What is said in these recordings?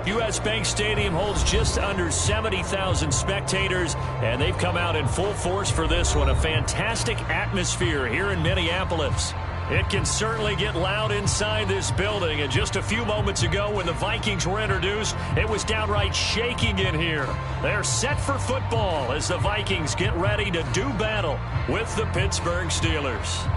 U.S. Bank Stadium holds just under 70,000 spectators, and they've come out in full force for this one. A fantastic atmosphere here in Minneapolis. It can certainly get loud inside this building, and just a few moments ago when the Vikings were introduced, it was downright shaking in here. They're set for football as the Vikings get ready to do battle with the Pittsburgh Steelers.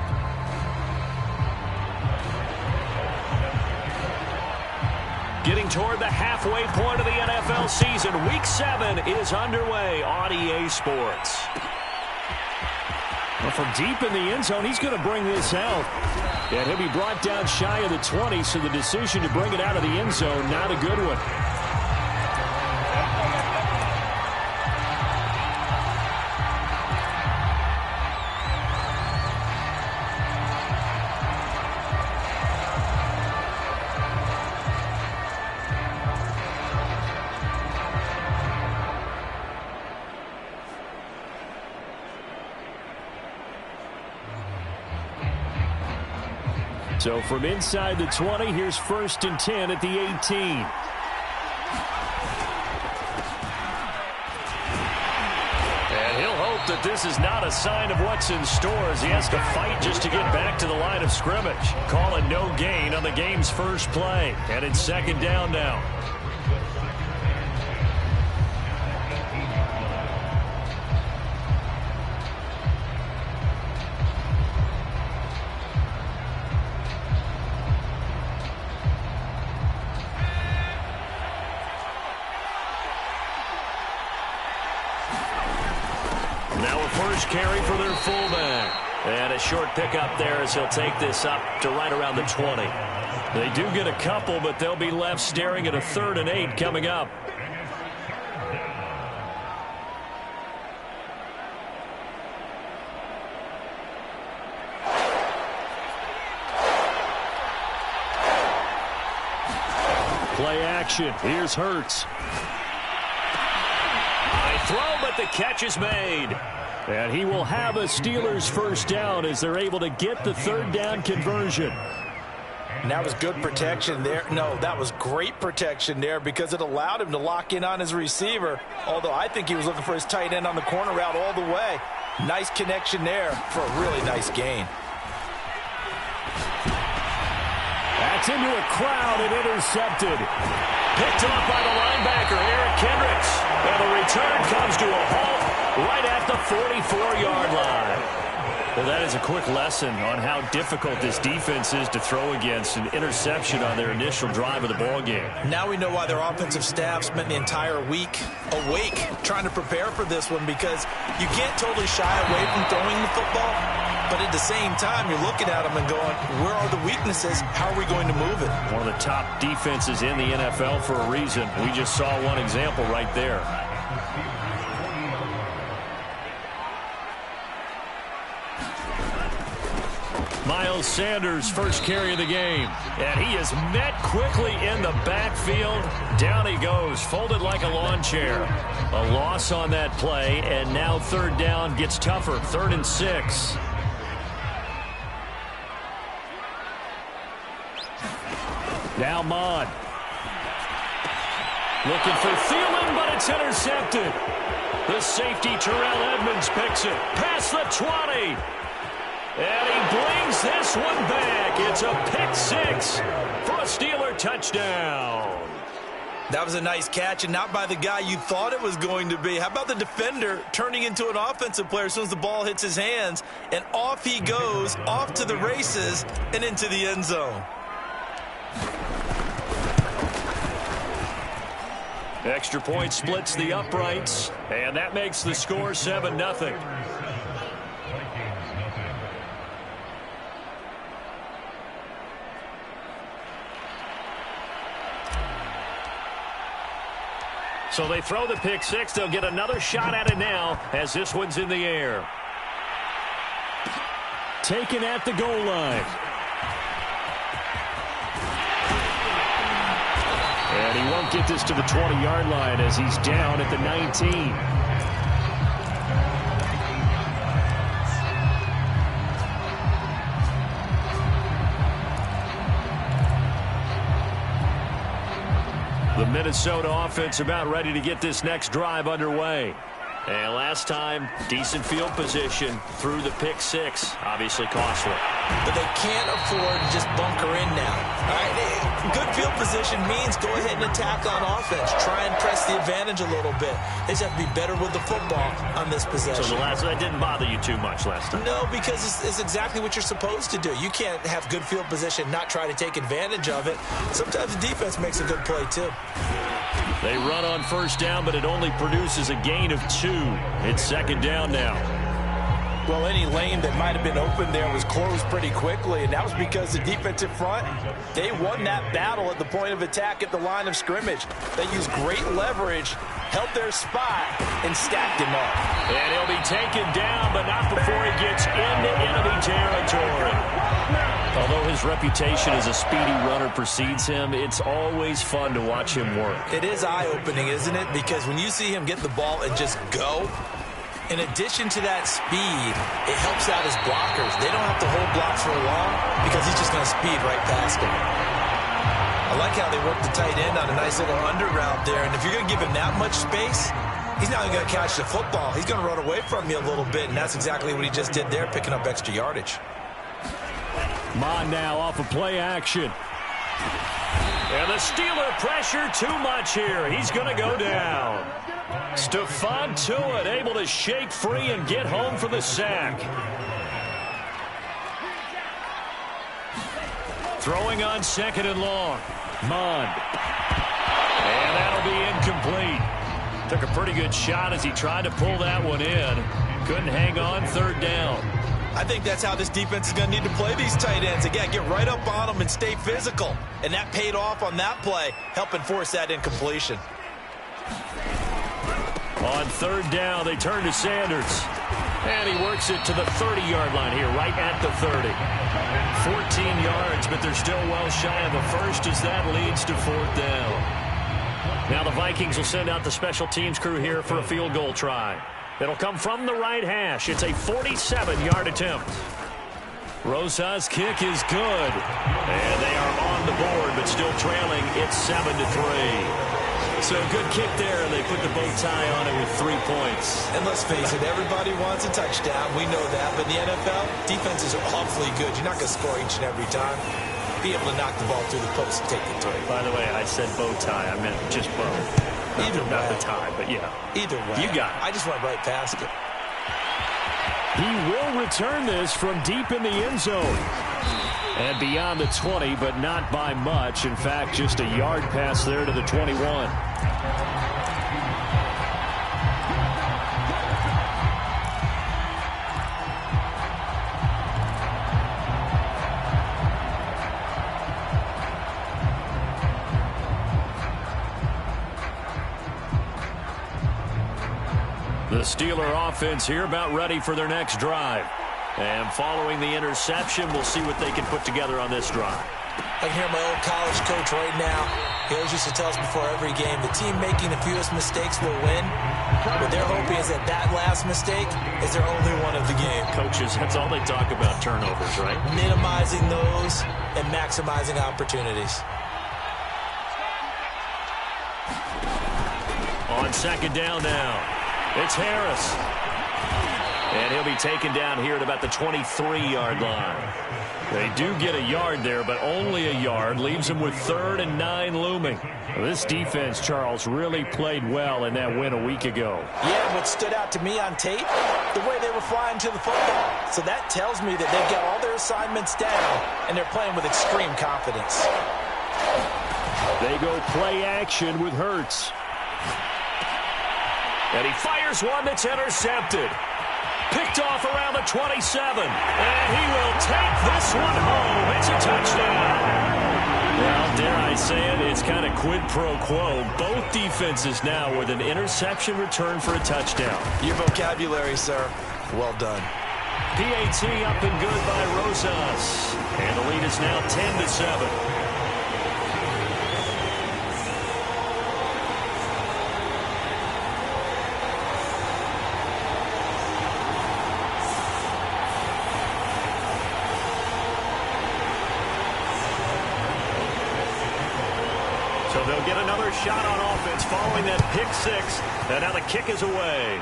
Getting toward the halfway point of the NFL season, Week 7 is underway on EA Sports. Well, from deep in the end zone, he's going to bring this out. And he'll be brought down shy of the 20, so the decision to bring it out of the end zone, not a good one. So from inside the 20, here's 1st and 10 at the 18. And he'll hope that this is not a sign of what's in store as he has to fight just to get back to the line of scrimmage. Calling no gain on the game's first play. And it's 2nd down now. Carry for their fullback. And a short pickup there as he'll take this up to right around the 20. They do get a couple, but they'll be left staring at a 3rd and 8 coming up. Play action. Here's Hurts. High throw, but the catch is made. And he will have a Steelers 1st down as they're able to get the 3rd down conversion. And that was good protection there. No, that was great protection there because it allowed him to lock in on his receiver. Although I think he was looking for his tight end on the corner route all the way. Nice connection there for a really nice gain. That's into a crowd and intercepted. Picked off by the linebacker, Eric Kendricks. And the return comes to a halt right at the 44-yard line. Well, that is a quick lesson on how difficult this defense is to throw against. An interception on their initial drive of the ballgame. Now we know why their offensive staff spent the entire week awake trying to prepare for this one, because you can't totally shy away from throwing the football, but at the same time you're looking at them and going, where are the weaknesses? How are we going to move it? One of the top defenses in the NFL for a reason. We just saw one example right there. Miles Sanders, 1st carry of the game. And he is met quickly in the backfield. Down he goes, folded like a lawn chair. A loss on that play, and now 3rd down gets tougher. 3rd and 6. Now Mond. Looking for Thielen, but it's intercepted. The safety, Terrell Edmonds, picks it. Past the 20. And he brings this one back. It's a pick 6 for a Steeler touchdown. That was a nice catch, and not by the guy you thought it was going to be. How about the defender turning into an offensive player as soon as the ball hits his hands, and off he goes, off to the races, and into the end zone. Extra point splits the uprights, and that makes the score 7-0. So they throw the pick 6. They'll get another shot at it now as this one's in the air. Taken at the goal line. And he won't get this to the 20-yard line as he's down at the 19. The Minnesota offense about ready to get this next drive underway. And last time, decent field position through the pick six. Obviously costly. But they can't afford to just bunker in now. All right, good field position means go ahead and attack on offense. Try and press the advantage a little bit. They just have to be better with the football on this possession. So that didn't bother you too much last time? No, because it's exactly what you're supposed to do. You can't have good field position, not try to take advantage of it. Sometimes the defense makes a good play, too. They run on first down, but it only produces a gain of 2. It's second down now. Well, any lane that might have been open there was closed pretty quickly, and that was because the defensive front, they won that battle at the point of attack at the line of scrimmage. They used great leverage, held their spot, and stacked him up. And he'll be taken down, but not before he gets into enemy territory. Although his reputation as a speedy runner precedes him, it's always fun to watch him work. It is eye-opening, isn't it? Because when you see him get the ball and just go, in addition to that speed, it helps out his blockers. They don't have to hold blocks for long because he's just going to speed right past them. I like how they work the tight end on a nice little under route there. And if you're going to give him that much space, he's not even going to catch the football. He's going to run away from you a little bit, and that's exactly what he just did there, picking up extra yardage. Mon now off of play action. And the Steeler pressure too much here. He's going to go down. Stephon Tuitt able to shake free and get home for the sack. Throwing on second and long. Mon. And that'll be incomplete. Took a pretty good shot as he tried to pull that one in. Couldn't hang on third down. I think that's how this defense is going to need to play these tight ends. Again, get right up on them and stay physical. And that paid off on that play, helping force that incompletion. On third down, they turn to Sanders. And he works it to the 30-yard line here, right at the 30. 14 yards, but they're still well shy of the first as that leads to fourth down. Now the Vikings will send out the special teams crew here for a field goal try. It'll come from the right hash. It's a 47-yard attempt. Rosa's kick is good. And they are on the board, but still trailing. It's 7-3. So good kick there, and they put the bow tie on it with 3 points. And let's face it, everybody wants a touchdown. We know that. But in the NFL, defenses are awfully good. You're not going to score each and every time. Be able to knock the ball through the post and take the three. By the way, I said bow tie. I meant just bow. Not the tie, but yeah. Either way. You got it. I just went right past it. He will return this from deep in the end zone. And beyond the 20, but not by much. In fact, just a yard pass there to the 21. The Steeler offense here about ready for their next drive. And following the interception, we'll see what they can put together on this drive. I can hear my old college coach right now. He always used to tell us before every game, the team making the fewest mistakes will win. What they're hoping is that last mistake is their only one of the game. Coaches, that's all they talk about, turnovers, right? Minimizing those and maximizing opportunities. On second down now, it's Harris. And he'll be taken down here at about the 23-yard line. They do get a yard there, but only a yard. Leaves them with 3rd and 9 looming. This defense, Charles, really played well in that win a week ago. Yeah, what stood out to me on tape, the way they were flying to the football. So that tells me that they've got all their assignments down, and they're playing with extreme confidence. They go play action with Hurts. And he fires one that's intercepted. Picked off around the 27. And he will take this one home. It's a touchdown. Well, dare I say it, it's kind of quid pro quo. Both defenses now with an interception return for a touchdown. Your vocabulary, sir. Well done. PAT up and good by Rosas. And the lead is now 10-7. So And they'll get another shot on offense following that pick six. And now the kick is away.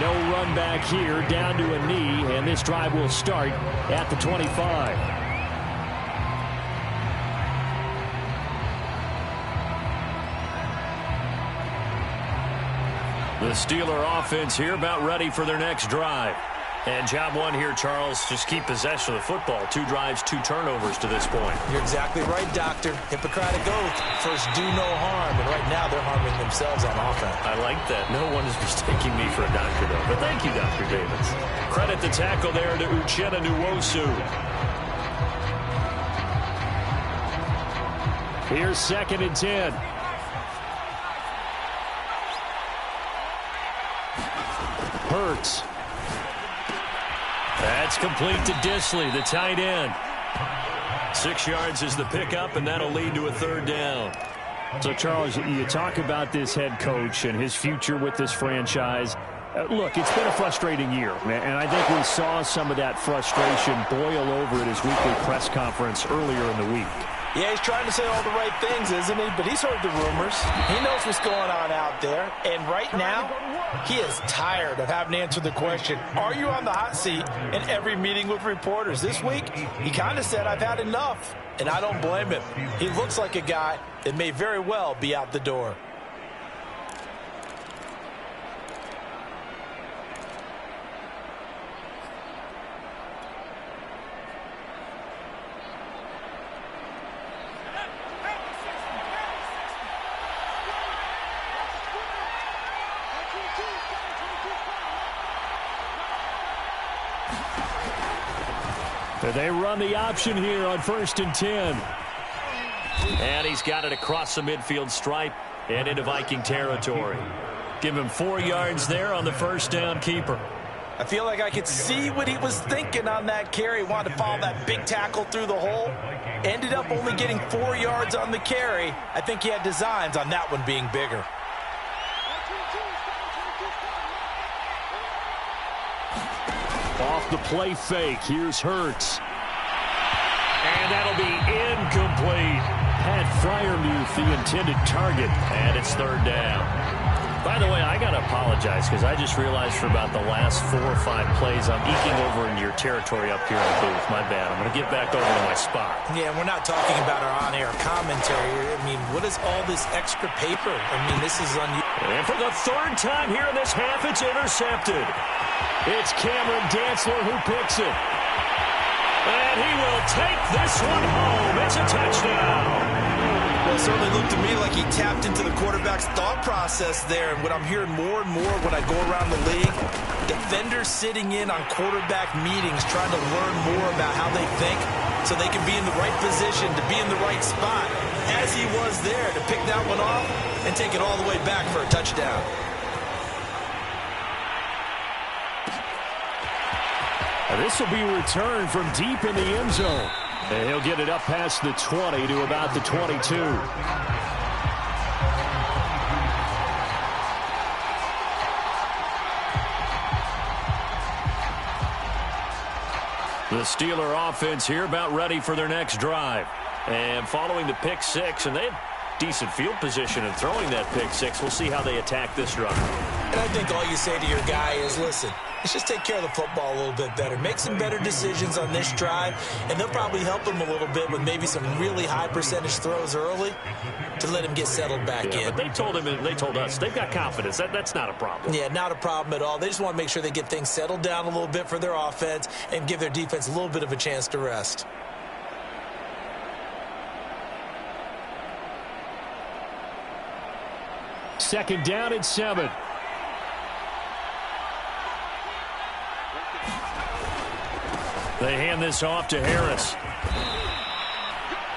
No run back here, down to a knee, and this drive will start at the 25. The Steeler offense here about ready for their next drive. And job one here, Charles, just keep possession of the football. 2 drives, 2 turnovers to this point. You're exactly right, Doctor. Hippocratic oath. First, do no harm. And right now, they're harming themselves on offense. I like that. No one is mistaking me for a doctor, though. But thank you, Dr. Davis. Credit the tackle there to Uchenna Nwosu. Here's 2nd and 10. Hurts. That's complete to Disley, the tight end. 6 yards is the pickup, and that'll lead to a 3rd down. So, Charles, you talk about this head coach and his future with this franchise. Look, it's been a frustrating year, and I think we saw some of that frustration boil over at his weekly press conference earlier in the week. Yeah, he's trying to say all the right things, isn't he? But he's heard the rumors. He knows what's going on out there. And right now, he is tired of having to answer the question, are you on the hot seat in every meeting with reporters? This week, he kind of said, I've had enough. And I don't blame him. He looks like a guy that may very well be out the door. They run the option here on 1st and 10. And he's got it across the midfield stripe and into Viking territory. Give him 4 yards there on the 1st down keeper. I feel like I could see what he was thinking on that carry. Wanted to follow that big tackle through the hole. Ended up only getting 4 yards on the carry. I think he had designs on that one being bigger. Off the play fake, here's Hurts. And that'll be incomplete. Pat Freiermuth, the intended target, and it's 3rd down. By the way, I got to apologize because I just realized for about the last 4 or 5 plays, I'm eking over into your territory up here in the booth. My bad. I'm going to get back over to my spot. Yeah, we're not talking about our on-air commentary. I mean, what is all this extra paper? I mean, this is unusual. And for the 3rd time here in this half, it's intercepted. It's Cameron Dantzler who picks it. And he will take this one home. It's a touchdown. Well, it certainly looked to me like he tapped into the quarterback's thought process there. And what I'm hearing more and more when I go around the league, defenders sitting in on quarterback meetings trying to learn more about how they think so they can be in the right position to be in the right spot, as he was there to pick that one off and take it all the way back for a touchdown. This will be returned from deep in the end zone. And he'll get it up past the 20 to about the 22. The Steeler offense here about ready for their next drive. And following the pick six, and they had decent field position in throwing that pick six. We'll see how they attack this drive. And I think all you say to your guy is, listen, let's just take care of the football a little bit better. Make some better decisions on this drive, and they'll probably help him a little bit with maybe some really high percentage throws early to let him get settled back in. But they told him and they told us they've got confidence. That's not a problem. Yeah, not a problem at all. They just want to make sure they get things settled down a little bit for their offense and give their defense a little bit of a chance to rest. Second down and 7. They hand this off to Harris.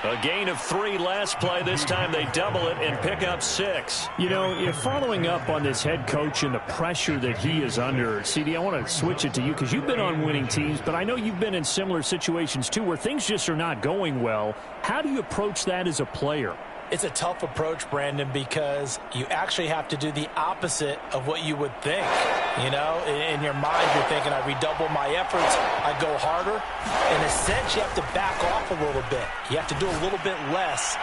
A gain of 3 last play. This time they double it and pick up 6. You know, if following up on this head coach and the pressure that he is under, CD, I want to switch it to you because you've been on winning teams, but I know you've been in similar situations too where things just are not going well. How do you approach that as a player? It's a tough approach, Brandon, because you actually have to do the opposite of what you would think. You know, in your mind, you're thinking, I redouble my efforts, I go harder. In a sense, you have to back off a little bit. You have to do a little bit less.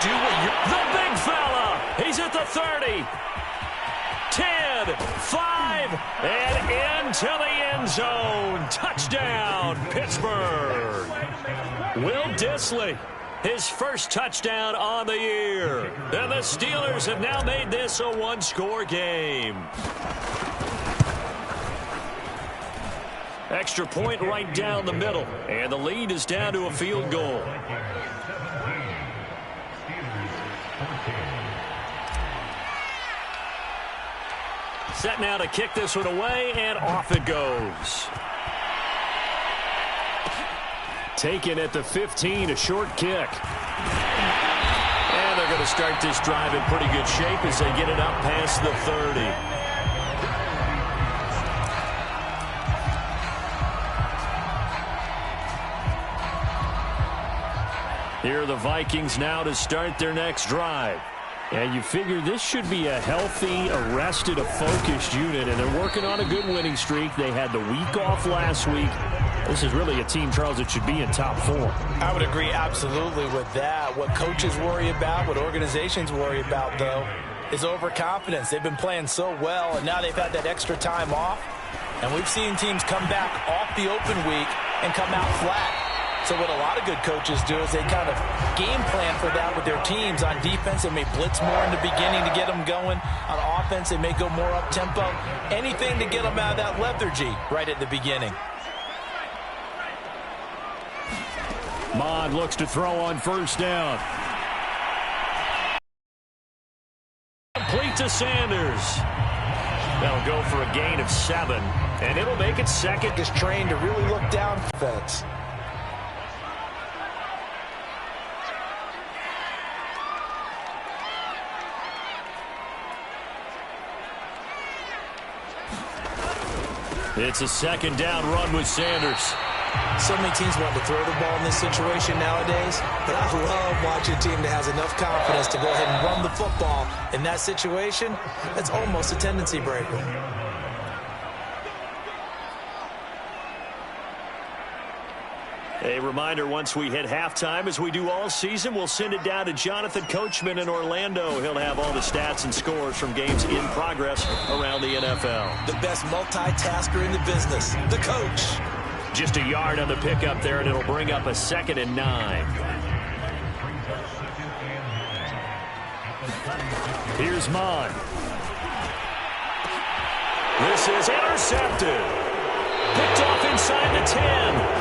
Do what you're... The big fella! He's at the 30. 10, 5, and into the end zone. Touchdown, Pittsburgh. Will Dissly, his first touchdown on the year. And the Steelers have now made this a one-score game. Extra point right down the middle, and the lead is down to a field goal. Set now to kick this one away, and off it goes. Taken at the 15, a short kick. And they're going to start this drive in pretty good shape as they get it up past the 30. Here are the Vikings now to start their next drive. And you figure this should be a healthy, arrested, a focused unit, and they're working on a good winning streak. They had the week off last week. This is really a team, Charles, that should be in top form. I would agree absolutely with that. What coaches worry about, what organizations worry about, though, is overconfidence. They've been playing so well, and now they've had that extra time off. And we've seen teams come back off the open week and come out flat. So what a lot of good coaches do is they kind of game plan for that with their teams. On defense, they may blitz more in the beginning to get them going. On offense, they may go more up-tempo. Anything to get them out of that lethargy right at the beginning. Mond looks to throw on first down. Complete to Sanders. They'll go for a gain of 7, and it'll make it second. Is trained to really look down defense. It's a second down run with Sanders. So many teams want to throw the ball in this situation nowadays, but I love watching a team that has enough confidence to go ahead and run the football. In that situation, that's almost a tendency breaker. A reminder, once we hit halftime, as we do all season, we'll send it down to Jonathan Coachman in Orlando. He'll have all the stats and scores from games in progress around the NFL. The best multitasker in the business, the coach. Just a yard on the pickup there, and it'll bring up a 2nd and 9. Here's Mond. This is intercepted. Picked off inside the 10.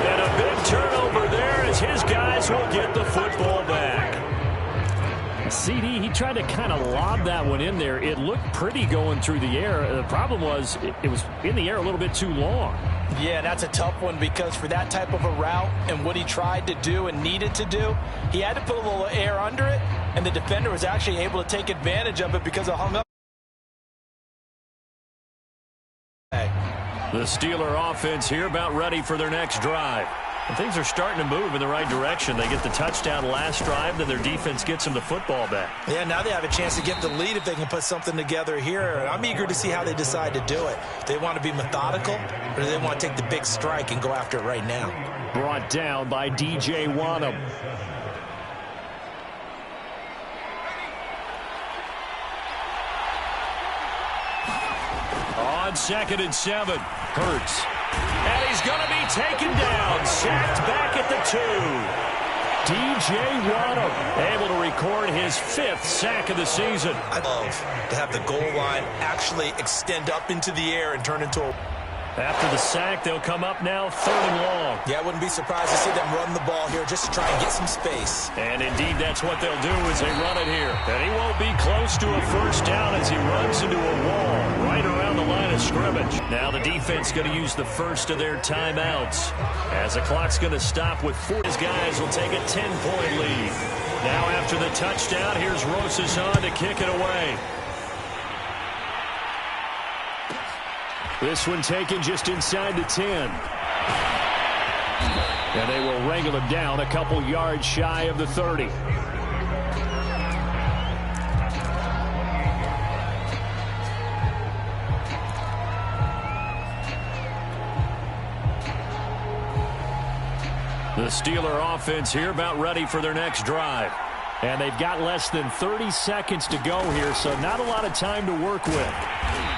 And a big turnover there as his guys will get the football back. CD, he tried to kind of lob that one in there. It looked pretty going through the air. The problem was it was in the air a little bit too long. Yeah, that's a tough one because for that type of a route and what he tried to do and needed to do, he had to put a little air under it, and the defender was actually able to take advantage of it because it hung up. The Steeler offense here about ready for their next drive. And things are starting to move in the right direction. They get the touchdown last drive, then their defense gets them the football back. Yeah, now they have a chance to get the lead if they can put something together here. I'm eager to see how they decide to do it. Do they want to be methodical, or do they want to take the big strike and go after it right now? Brought down by DJ Wanham. On 2nd and 7, Hurts. And he's going to be taken down, sacked back at the 2. DJ Wanham able to record his 5th sack of the season. I love to have the goal line actually extend up into the air and turn into a... After the sack, they'll come up now 3rd and long. Yeah, I wouldn't be surprised to see them run the ball here just to try and get some space. And indeed, that's what they'll do as they run it here. And he won't be close to a first down as he runs into a wall right around the line of scrimmage. Now the defense going to use the first of their timeouts. As the clock's going to stop with 4. His guys will take a 10-point lead. Now after the touchdown, here's Rosas on to kick it away. This one taken just inside the 10. And they will wrangle him down a couple yards shy of the 30. The Steeler offense here about ready for their next drive. And they've got less than 30 seconds to go here, so not a lot of time to work with.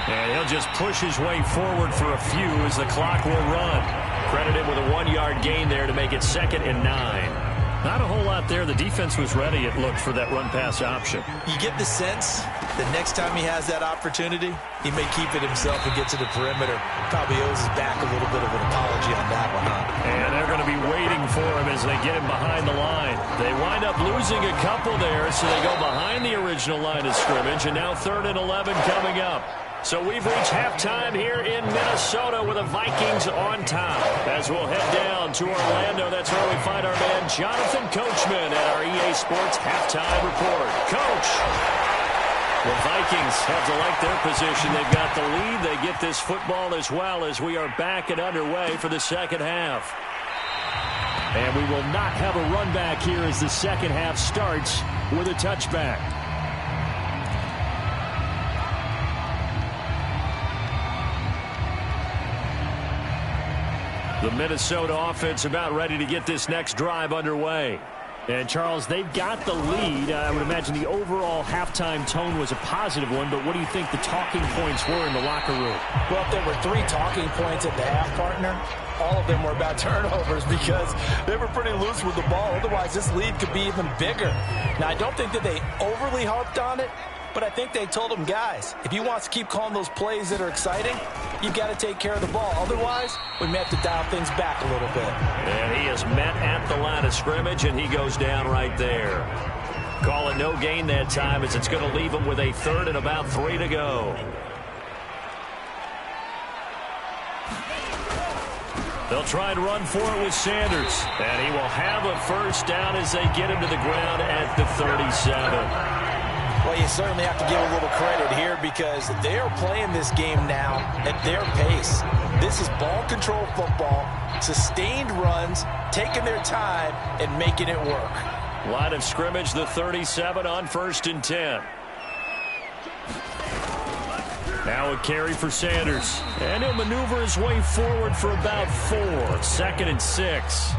And he'll just push his way forward for a few as the clock will run. Credited with a 1-yard gain there to make it 2nd and 9. Not a whole lot there. The defense was ready, it looked, for that run-pass option. You get the sense that next time he has that opportunity, he may keep it himself and get to the perimeter. Probably owes his back a little bit of an apology on that one, huh? And they're going to be waiting for him as they get him behind the line. They wind up losing a couple there, so they go behind the original line of scrimmage, and now 3rd and 11 coming up. So we've reached halftime here in Minnesota with the Vikings on top. As we'll head down to Orlando, that's where we find our man Jonathan Coachman at our EA Sports Halftime Report. Coach! The Vikings have to like their position. They've got the lead. They get this football as well as we are back and underway for the second half. And we will not have a run back here as the second half starts with a touchback. The Minnesota offense about ready to get this next drive underway. And, Charles, they've got the lead. I would imagine the overall halftime tone was a positive one, but what do you think the talking points were in the locker room? Well, if there were 3 talking points at the half, partner, all of them were about turnovers because they were pretty loose with the ball. Otherwise, this lead could be even bigger. Now, I don't think that they overly harped on it, but I think they told them, guys, if you want to keep calling those plays that are exciting, you've got to take care of the ball. Otherwise, we may have to dial things back a little bit. And he is met at the line of scrimmage, and he goes down right there. Call it no gain that time as it's going to leave him with a 3rd and about 3 to go. They'll try and run for it with Sanders. And he will have a first down as they get him to the ground at the 37. Well, you certainly have to give a little credit here because they are playing this game now at their pace. This is ball control football, sustained runs, taking their time, and making it work. Line of scrimmage, the 37 on 1st and 10. Now a carry for Sanders. And he'll maneuver his way forward for about 4. 2nd and 6.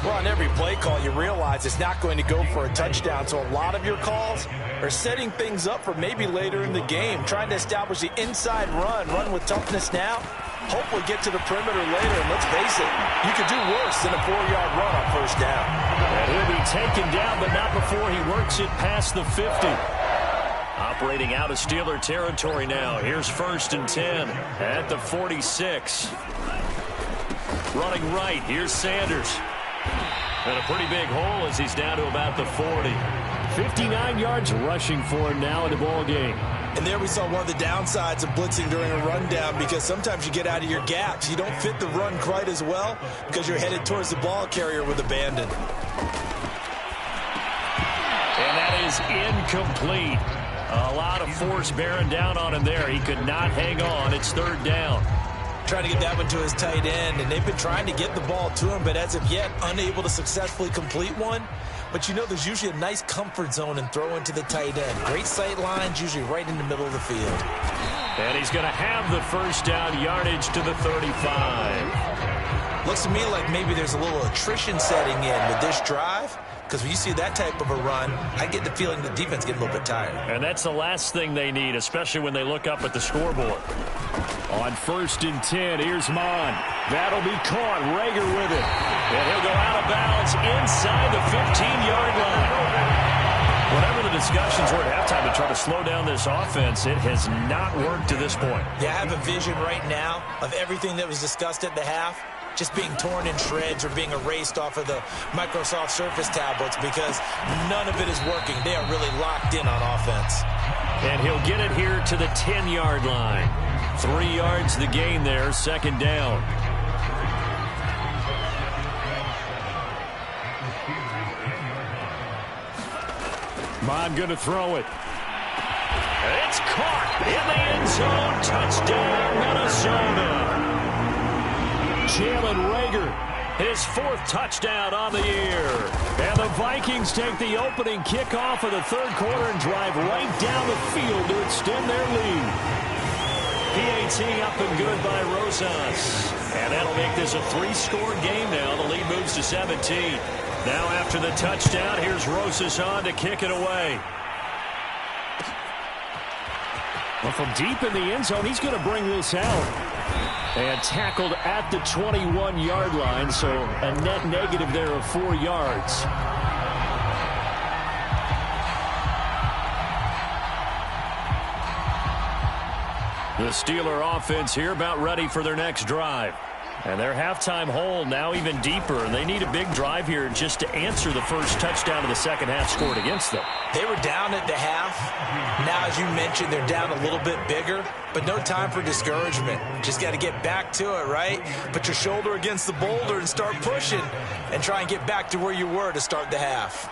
Well, on every play call, you realize it's not going to go for a touchdown. So a lot of your calls are setting things up for maybe later in the game, trying to establish the inside run with toughness now, hopefully get to the perimeter later. And let's face it, you could do worse than a 4-yard run on 1st down. And he'll be taken down, but not before he works it past the 50. Operating out of Steeler territory now. Here's 1st and 10 at the 46. Running right, here's Sanders. And a pretty big hole as he's down to about the 40. 59 yards rushing for him now in the ball game. And there we saw one of the downsides of blitzing during a rundown because sometimes you get out of your gaps. You don't fit the run quite as well because you're headed towards the ball carrier with abandon. And that is incomplete. A lot of force bearing down on him there. He could not hang on. It's 3rd down. Trying to get that one to his tight end, and they've been trying to get the ball to him, but as of yet, unable to successfully complete one. But you know there's usually a nice comfort zone and throw into the tight end. Great sight lines, usually right in the middle of the field. And he's going to have the first down, yardage to the 35. Looks to me like maybe there's a little attrition setting in with this drive. Because when you see that type of a run, I get the feeling the defense gets a little bit tired. And that's the last thing they need, especially when they look up at the scoreboard. On 1st and 10, here's Mon. That'll be caught. Rager with it. And he'll go out of bounds inside the 15-yard line. Whatever the discussions were at halftime to try to slow down this offense, it has not worked to this point. Yeah, I have a vision right now of everything that was discussed at the half just being torn in shreds or being erased off of the Microsoft Surface tablets because none of it is working. They are really locked in on offense. And he'll get it here to the 10-yard line. 3 yards the gain there, 2nd down. Mon going to throw it. It's caught in the end zone. Touchdown, Minnesota. Jalen Rager, his 4th touchdown on the year. And the Vikings take the opening kickoff of the 3rd quarter and drive right down the field to extend their lead. PAT up and good by Rosas. And that'll make this a three-score game now. The lead moves to 17. Now after the touchdown, here's Rosas on to kick it away. Well, from deep in the end zone, he's going to bring this out. And tackled at the 21-yard line, so a net negative there of 4 yards. The Steeler offense here about ready for their next drive. And their halftime hole now even deeper, and they need a big drive here just to answer the first touchdown of the second half scored against them. They were down at the half. Now, as you mentioned, they're down a little bit bigger, but no time for discouragement. Just got to get back to it, right? Put your shoulder against the boulder and start pushing and try and get back to where you were to start the half.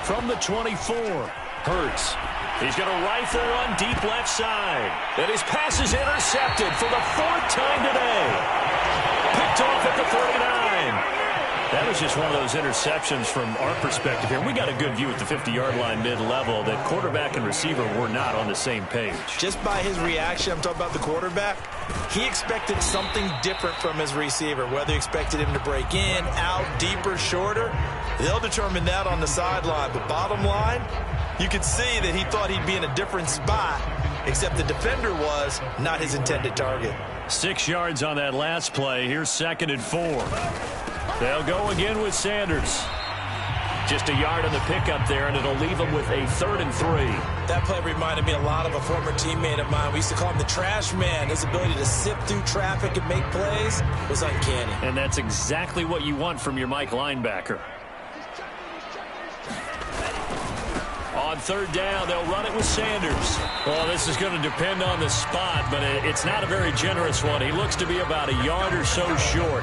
From the 24, Hurts. He's going to rifle run deep left side. And his pass is intercepted for the 4th time today. Picked off at the 39. That was just one of those interceptions from our perspective here. We got a good view at the 50-yard line mid-level that quarterback and receiver were not on the same page. Just by his reaction, I'm talking about the quarterback, he expected something different from his receiver, whether he expected him to break in, out, deeper, shorter. They'll determine that on the sideline. But bottom line, you could see that he thought he'd be in a different spot, except the defender was not his intended target. 6 yards on that last play. Here's 2nd and 4. They'll go again with Sanders. Just a yard on the pickup there, and it'll leave them with a 3rd and 3. That play reminded me a lot of a former teammate of mine. We used to call him the trash man. His ability to sift through traffic and make plays was uncanny. And that's exactly what you want from your Mike linebacker. On 3rd down, they'll run it with Sanders. Well, this is going to depend on the spot, but it's not a very generous one. He looks to be about a yard or so short.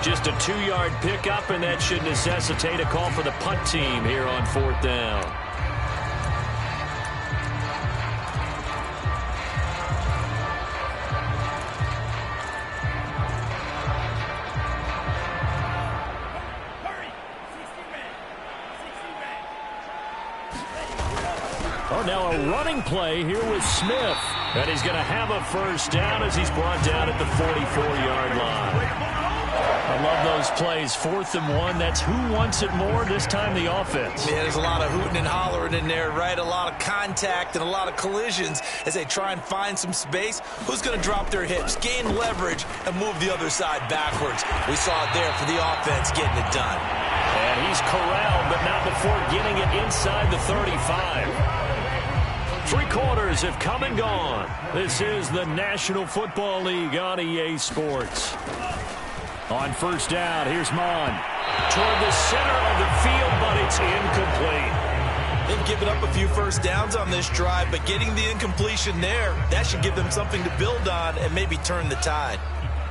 Just a 2-yard pickup, and that should necessitate a call for the punt team here on 4th down. Oh, now a running play here with Smith. And he's going to have a 1st down as he's brought down at the 44-yard line. I love those plays. 4th and 1. That's who wants it more, this time the offense. Yeah, there's a lot of hooting and hollering in there, right? A lot of contact and a lot of collisions as they try and find some space. Who's going to drop their hips, gain leverage, and move the other side backwards? We saw it there for the offense getting it done. And he's corralled, but not before getting it inside the 35. 3 quarters have come and gone. This is the National Football League on EA Sports. On 1st down, here's Mon. Toward the center of the field, but it's incomplete. They've given up a few 1st downs on this drive, but getting the incompletion there, that should give them something to build on and maybe turn the tide.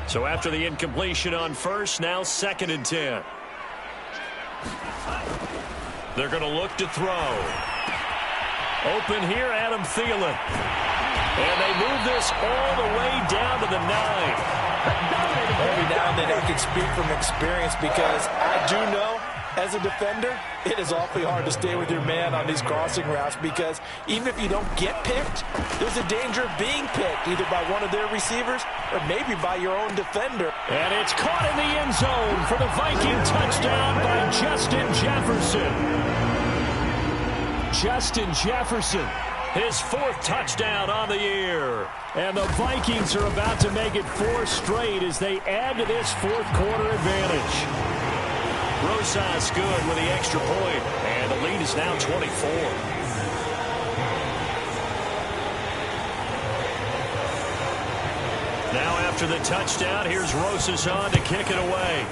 So after the incompletion on 1st, now 2nd and 10. They're going to look to throw. Open here, Adam Thielen. And they move this all the way down to the 9. Every now and then I can speak from experience because I do know, as a defender, it is awfully hard to stay with your man on these crossing routes because even if you don't get picked, there's a danger of being picked either by one of their receivers or maybe by your own defender. And it's caught in the end zone for the Viking touchdown by Justin Jefferson. Justin Jefferson, his 4th touchdown on the year. And the Vikings are about to make it 4 straight as they add to this 4th quarter advantage. Rosas good with the extra point, and the lead is now 24. Now after the touchdown, here's Rosas on to kick it away.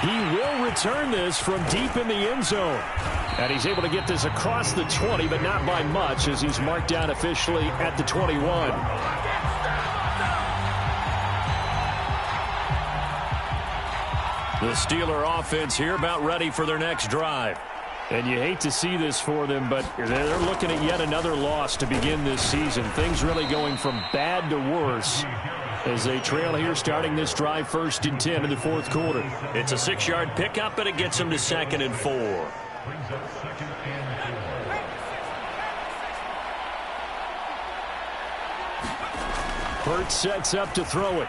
He will return this from deep in the end zone. And he's able to get this across the 20, but not by much as he's marked down officially at the 21. The Steeler offense here about ready for their next drive. And you hate to see this for them, but they're looking at yet another loss to begin this season. Things really going from bad to worse as they trail here starting this drive 1st and 10 in the 4th quarter. It's a 6-yard pickup, and it gets them to 2nd and 4. Burt sets up to throw it.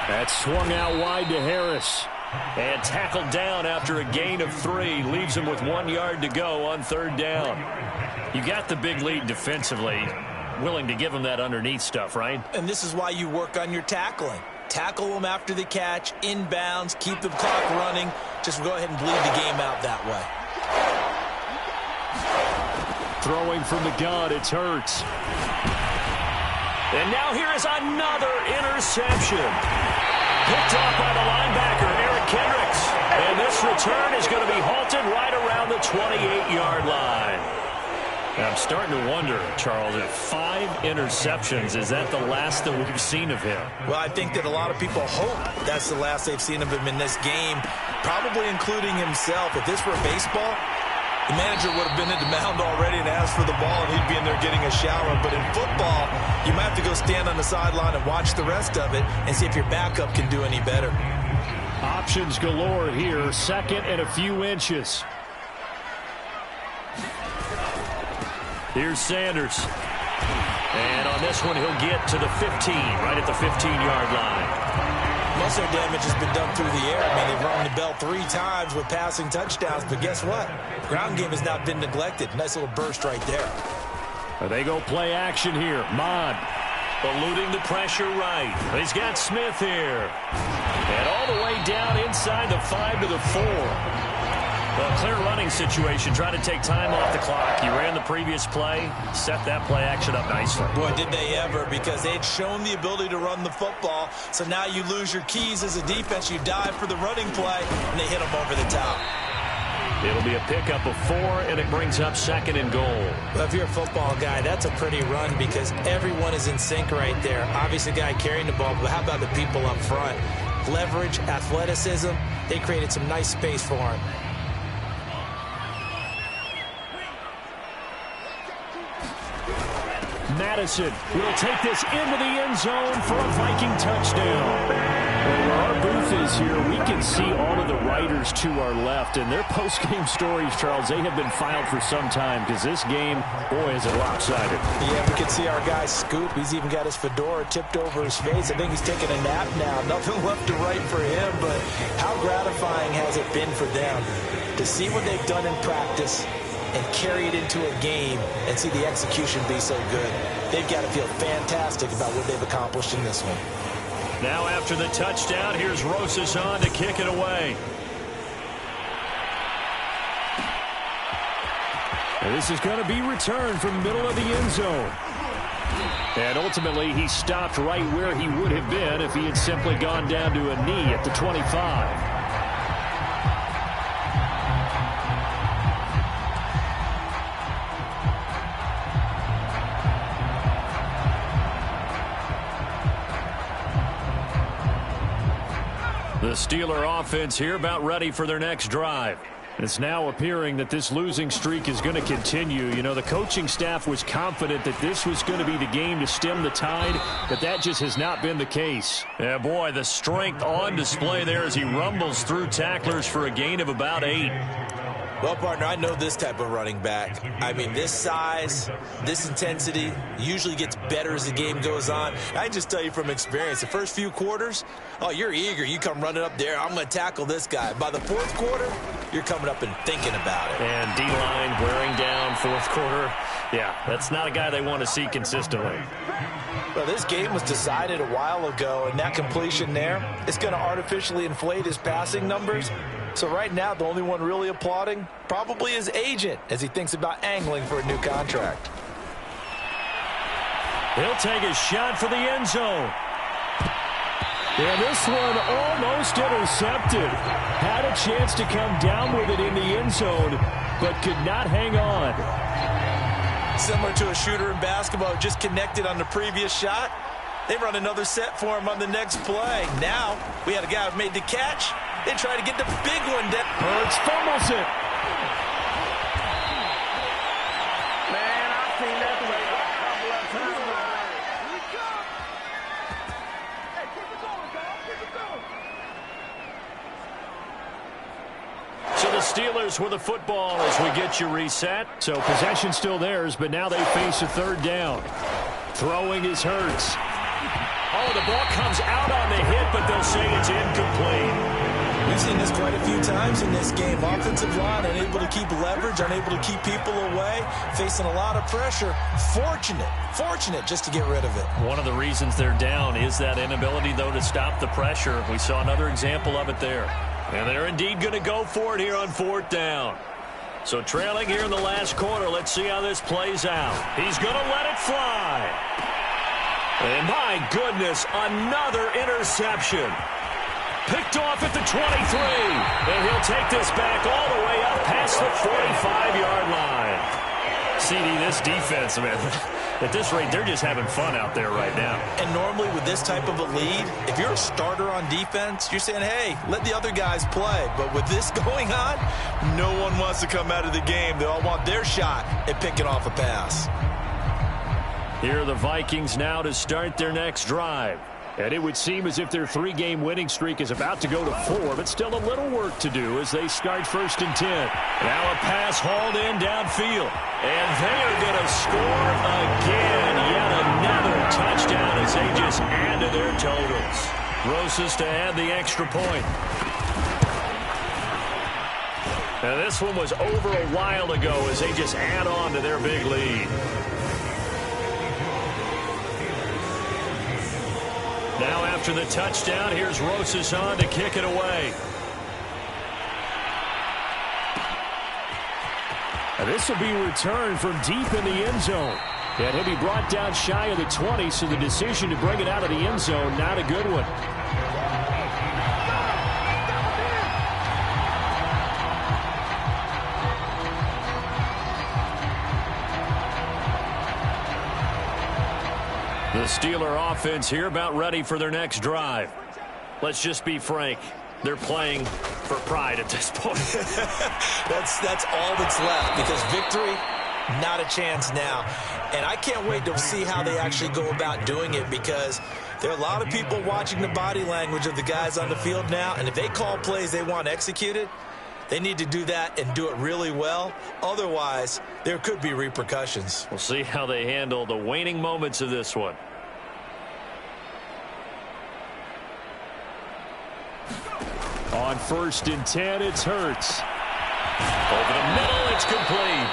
That's swung out wide to Harris. And tackled down after a gain of 3. Leaves him with 1 yard to go on 3rd down. You got the big lead defensively. Willing to give him that underneath stuff, right? And this is why you work on your tackling. Tackle them after the catch, inbounds, keep the clock running. Just go ahead and bleed the game out that way. Throwing from the gun, it's Hurts. And now here is another interception. Picked off by the linebacker, Eric Kendricks. And this return is going to be halted right around the 28-yard line. I'm starting to wonder, Charles, if 5 interceptions, is that the last that we've seen of him? Well, I think that a lot of people hope that's the last they've seen of him in this game, probably including himself. If this were baseball, the manager would have been in the mound already and asked for the ball, and he'd be in there getting a shower. But in football, you might have to go stand on the sideline and watch the rest of it and see if your backup can do any better. Options galore here. 2nd and a few inches. Here's Sanders. And on this one, he'll get to the 15, right at the 15-yard line. Most of their damage has been done through the air. I mean, they've rung the bell 3 times with passing touchdowns, but guess what? Ground game has not been neglected. Nice little burst right there. They go play action here. Mod eluding the pressure right. He's got Smith here. And all the way down inside the 5 to the 4. Well, clear running situation, trying to take time off the clock. He ran the previous play, set that play action up nicely. Boy, did they ever, because they'd shown the ability to run the football. So now you lose your keys as a defense. You dive for the running play, and they hit them over the top. It'll be a pickup of 4, and it brings up 2nd and goal. Well, if you're a football guy, that's a pretty run because everyone is in sync right there. Obviously, the guy carrying the ball, but how about the people up front? Leverage, athleticism, they created some nice space for him. Madison will take this into the end zone for a Viking touchdown. Well, where our booth is here, we can see all of the writers to our left, and their post-game stories, Charles, they have been filed for some time because this game, boy, is it lopsided. Yeah, we can see our guy Scoop. He's even got his fedora tipped over his face. I think he's taking a nap now. Nothing left to write for him, but how gratifying has it been for them to see what they've done in practice and carry it into a game and see the execution be so good. They've got to feel fantastic about what they've accomplished in this one. Now after the touchdown, here's Rosas on to kick it away. And this is going to be returned from the middle of the end zone. And ultimately, he stopped right where he would have been if he had simply gone down to a knee at the 25. The Steeler offense here about ready for their next drive. It's now appearing that this losing streak is going to continue. You know, the coaching staff was confident that this was going to be the game to stem the tide, but that just has not been the case. Yeah, boy, the strength on display there as he rumbles through tacklers for a gain of about 8. Well, partner, I know this type of running back. I mean, this size, this intensity usually gets better as the game goes on. I can just tell you from experience, the first few quarters, oh, you're eager. You come running up there, I'm going to tackle this guy. By the 4th quarter, you're coming up and thinking about it. And D-line wearing down 4th quarter. Yeah, that's not a guy they want to see consistently. Well, this game was decided a while ago, and that completion there is going to artificially inflate his passing numbers. So right now, the only one really applauding probably his agent as he thinks about angling for a new contract. He'll take a shot for the end zone. And this one almost intercepted. Had a chance to come down with it in the end zone, but could not hang on. Similar to a shooter in basketball, just connected on the previous shot. They run another set for him on the next play. Now, we had a guy who made the catch. They try to get the big one down. Hurts fumbles it. Man, I've seen that play a couple of times. So the Steelers with the football as we get you reset. So possession still theirs, but now they face a 3rd down. Throwing is Hurts. Oh, the ball comes out on the hit, but they'll say it's incomplete. We've seen this quite a few times in this game. Offensive line unable to keep leverage, unable to keep people away, facing a lot of pressure. Fortunate just to get rid of it. One of the reasons they're down is that inability, though, to stop the pressure. We saw another example of it there. And they're indeed going to go for it here on 4th down. So trailing here in the last quarter, let's see how this plays out. He's going to let it fly. And my goodness, another interception. Picked off at the 23. And he'll take this back all the way up past the 45-yard line. CD, this defense, man, at this rate, they're just having fun out there right now. And normally with this type of a lead, if you're a starter on defense, you're saying, hey, let the other guys play. But with this going on, no one wants to come out of the game. They all want their shot at picking off a pass. Here are the Vikings now to start their next drive. And it would seem as if their 3-game winning streak is about to go to 4, but still a little work to do as they start 1st and 10. Now a pass hauled in downfield. And they are going to score again. Yet another touchdown as they just add to their totals. Rosas to add the extra point. And this one was over a while ago as they just add on to their big lead. Now after the touchdown, here's Rosas on to kick it away. And this will be returned from deep in the end zone. And he'll be brought down shy of the 20, so the decision to bring it out of the end zone, not a good one. The Steeler offense here about ready for their next drive. Let's just be frank. They're playing for pride at this point. That's all that's left, because victory, not a chance now. And I can't wait to see how they actually go about doing it, because there are a lot of people watching the body language of the guys on the field now, and if they call plays they want executed, they need to do that and do it really well. Otherwise, there could be repercussions. We'll see how they handle the waning moments of this one. On 1st and 10, it's Hurts. Over the middle, it's complete.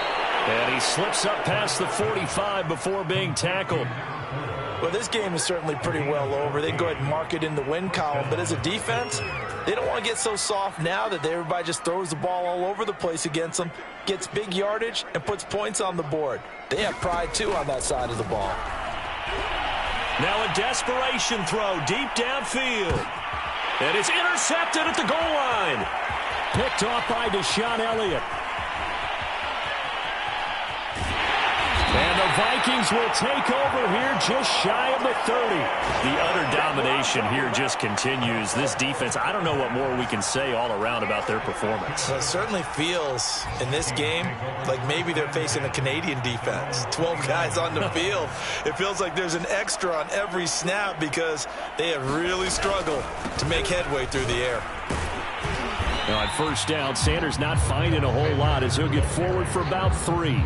And he slips up past the 45 before being tackled. Well, this game is certainly pretty well over. They can go ahead and mark it in the win column. But as a defense, they don't want to get so soft now that everybody just throws the ball all over the place against them, gets big yardage, and puts points on the board. They have pride, too, on that side of the ball. Now a desperation throw deep downfield. And it's intercepted at the goal line. Picked off by Deshaun Elliott. And the Vikings will take over here just shy of the 30. The utter domination here just continues. This defense, I don't know what more we can say all around about their performance. Well, it certainly feels in this game like maybe they're facing a Canadian defense. 12 guys on the field. It feels like there's an extra on every snap because they have really struggled to make headway through the air. Now on 1st down, Sanders not finding a whole lot as he'll get forward for about 3.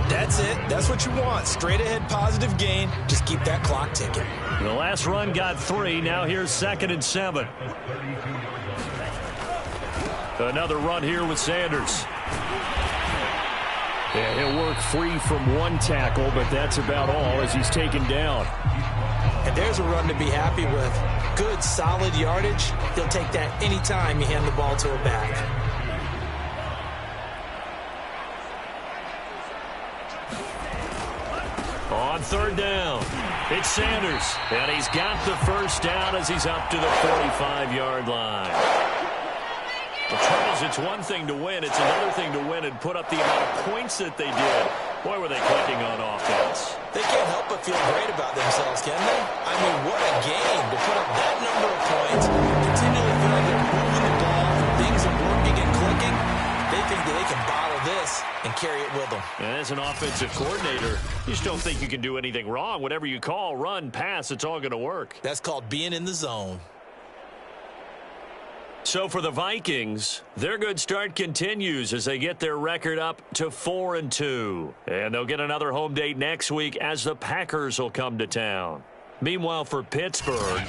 That's it. That's what you want. Straight ahead positive gain. Just keep that clock ticking. The last run got 3. Now here's 2nd and 7. Another run here with Sanders. Yeah, he'll work free from 1 tackle, but that's about all as he's taken down. And there's a run to be happy with. Good, solid yardage. He'll take that anytime you hand the ball to a back. On 3rd down, it's Sanders, and he's got the 1st down as he's up to the 45-yard line. The trouble is, it's one thing to win, it's another thing to win and put up the amount of points that they did. Boy, were they clicking on offense. They can't help but feel great about themselves, can they? I mean, what a game to put up that number of points, continually feel like they're moving the ball, things are working and clicking. They think that they can bottle this and carry it with them. And as an offensive coordinator, you just don't think you can do anything wrong. Whatever you call, run, pass, it's all going to work. That's called being in the zone. So for the Vikings, their good start continues as they get their record up to 4-2. And they'll get another home date next week as the Packers will come to town. Meanwhile, for Pittsburgh...